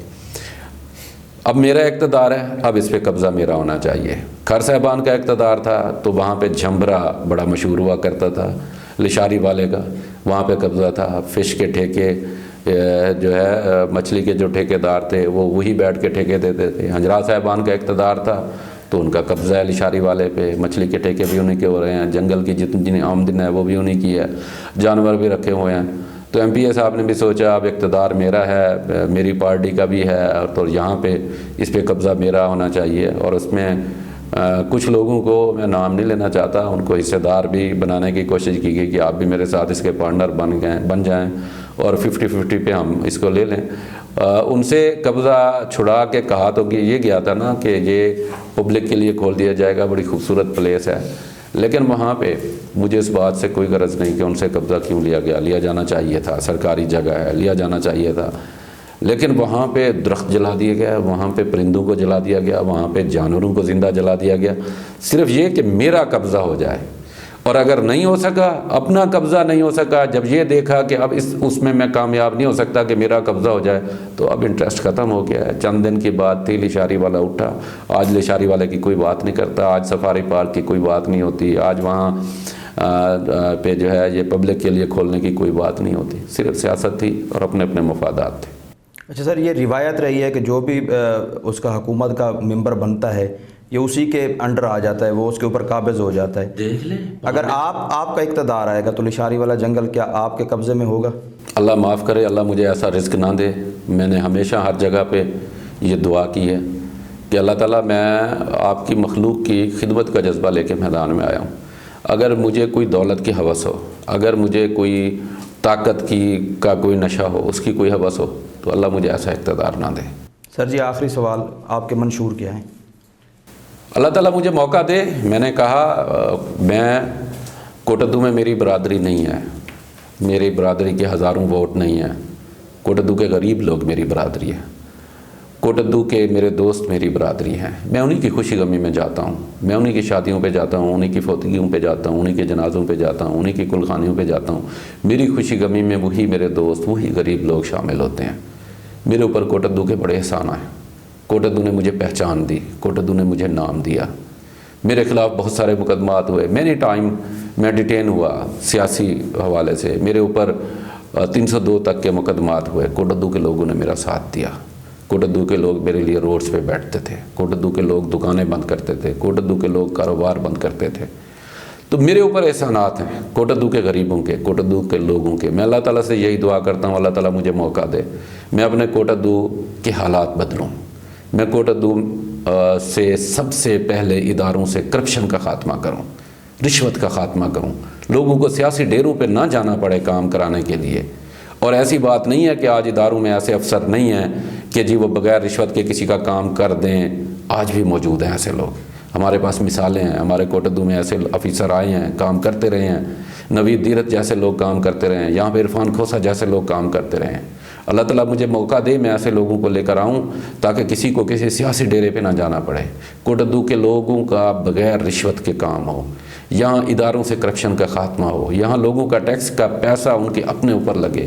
اب میرا اقتدار ہے، اب اس پہ قبضہ میرا ہونا چاہیے۔ کھر صاحبان کا اقتدار تھا تو وہاں پہ جھمبرا بڑا مشہور ہوا کرتا تھا لشاری والے کا، وہاں پہ قبضہ تھا۔ فش کے ٹھیکے جو ہے مچھلی کے جو ٹھیکیدار تھے وہ وہی بیٹھ کے ٹھیکے دیتے تھے۔ ہنجرا صاحبان کا اقتدار تھا تو ان کا قبضہ ہے لشاری والے پہ، مچھلی کے ٹھیکے بھی انہیں کے ہو رہے ہیں، جنگل کی جتنی آمدن ہے وہ بھی انہیں کی ہے، جانور بھی رکھے ہوئے ہیں۔ تو MPA صاحب نے بھی سوچا اب اقتدار میرا ہے، میری پارٹی کا بھی ہے، تو یہاں پہ اس پہ قبضہ میرا ہونا چاہیے۔ اور اس میں کچھ لوگوں کو میں نام نہیں لینا چاہتا، ان کو حصے دار بھی بنانے کی کوشش کی گئی کہ آپ بھی میرے ساتھ اس کے پارٹنر بن جائیں اور 50-50 پہ ہم اس کو لے لیں۔ ان سے قبضہ چھڑا کے کہا تو کہ یہ گیا تھا نا کہ یہ پبلک کے لیے کھول دیا جائے گا، بڑی خوبصورت پلیس ہے، لیکن وہاں پہ مجھے اس بات سے کوئی غرض نہیں کہ ان سے قبضہ کیوں لیا گیا، لیا جانا چاہیے تھا، سرکاری جگہ ہے، لیا جانا چاہیے تھا، لیکن وہاں پہ درخت جلا دیا گیا، وہاں پہ پرندوں کو جلا دیا گیا، وہاں پہ جانوروں کو زندہ جلا دیا گیا، صرف یہ کہ میرا قبضہ ہو جائے۔ اور اگر نہیں ہو سکا، اپنا قبضہ نہیں ہو سکا، جب یہ دیکھا کہ اب اس میں میں کامیاب نہیں ہو سکتا کہ میرا قبضہ ہو جائے، تو اب انٹرسٹ ختم ہو گیا ہے۔ چند دن کی بات تھی، لشاری والا اٹھا، آج لشاری والے کی کوئی بات نہیں کرتا، آج سفاری پارک کی کوئی بات نہیں ہوتی، آج وہاں پہ جو ہے یہ پبلک کے لیے کھولنے کی کوئی بات نہیں ہوتی، صرف سیاست تھی اور اپنے اپنے مفادات تھے۔ اچھا سر، یہ روایت رہی ہے کہ جو بھی اس کا حکومت کا ممبر بنتا ہے یہ اسی کے انڈر آ جاتا ہے، وہ اس کے اوپر قابض ہو جاتا ہے۔ دیکھ لیں، اگر آپ کا اقتدار آئے گا تو لشاری والا جنگل کیا آپ کے قبضے میں ہوگا؟ اللہ معاف کرے، اللہ مجھے ایسا رزق نہ دے۔ میں نے ہمیشہ ہر جگہ پہ یہ دعا کی ہے کہ اللہ تعالیٰ میں آپ کی مخلوق کی خدمت کا جذبہ لے کے میدان میں آیا ہوں۔ اگر مجھے کوئی دولت کی ہوس ہو، اگر مجھے کوئی طاقت کا کوئی نشہ ہو، اس کی کوئی ہوس ہو، تو اللہ مجھے ایسا اقتدار نہ دے۔ سر جی آخری سوال، آپ کے منشور کیا ہیں؟ اللہ تعالیٰ مجھے موقع دے۔ میں نے کہا میں کوٹدو میں میری برادری نہیں ہے، میری برادری کے ہزاروں ووٹ نہیں ہیں، کوٹدو کے غریب لوگ میری برادری ہے، کوٹدو کے میرے دوست میری برادری ہیں، میں انہی کی خوشی غمی میں جاتا ہوں، میں انہی کی شادیوں پہ جاتا ہوں، انہی کی فوتگیوں پہ جاتا ہوں، انہی کے جنازوں پہ جاتا ہوں، انہی کی کلخانیوں پہ جاتا ہوں۔ میری خوشی غمی میں وہی میرے دوست، وہی غریب لوگ شامل ہوتے ہیں۔ میرے اوپر کوٹدو کے بڑے احسان آئے، کوٹدو نے مجھے پہچان دی، کوٹدو نے مجھے نام دیا۔ میرے خلاف بہت سارے مقدمات ہوئے، مینی ٹائم میں ڈیٹین ہوا سیاسی حوالے سے، میرے اوپر 302 تک کے مقدمات ہوئے۔ کوٹدو کے لوگوں نے میرا ساتھ دیا، کوٹدو کے لوگ میرے لیے روڈز پہ بیٹھتے تھے، کوٹدو کے لوگ دکانیں بند کرتے تھے، کوٹدو کے لوگ کاروبار بند کرتے تھے۔ تو میرے اوپر احسانات ہیں کوٹدو کے غریبوں کے، کوٹدو کے لوگوں کے۔ میں اللہ تعالیٰ سے یہی دعا کرتا ہوں اللہ تعالیٰ مجھے موقع دے، میں اپنے کوٹدو کے حالات بدلوں، میں کوٹدو سے سب سے پہلے اداروں سے کرپشن کا خاتمہ کروں، رشوت کا خاتمہ کروں، لوگوں کو سیاسی ڈیروں پہ نہ جانا پڑے کام کرانے کے لیے۔ اور ایسی بات نہیں ہے کہ آج اداروں میں ایسے افسر نہیں ہیں کہ جی وہ بغیر رشوت کے کسی کا کام کر دیں، آج بھی موجود ہیں ایسے لوگ، ہمارے پاس مثالیں ہیں، ہمارے کوٹدو میں ایسے افسر آئے ہیں، کام کرتے رہے ہیں، نوید دیرت جیسے لوگ کام کرتے رہے ہیں، یہاں پہ عرفان کھوسا جیسے لوگ کام کرتے رہے ہیں۔ اللہ تعالیٰ مجھے موقع دے میں ایسے لوگوں کو لے کر آؤں تاکہ کسی کو کسی سیاسی ڈیرے پہ نہ جانا پڑے، کوٹدو کے لوگوں کا بغیر رشوت کے کام ہو، یہاں اداروں سے کرپشن کا خاتمہ ہو، یہاں لوگوں کا ٹیکس کا پیسہ ان کے اپنے اوپر لگے،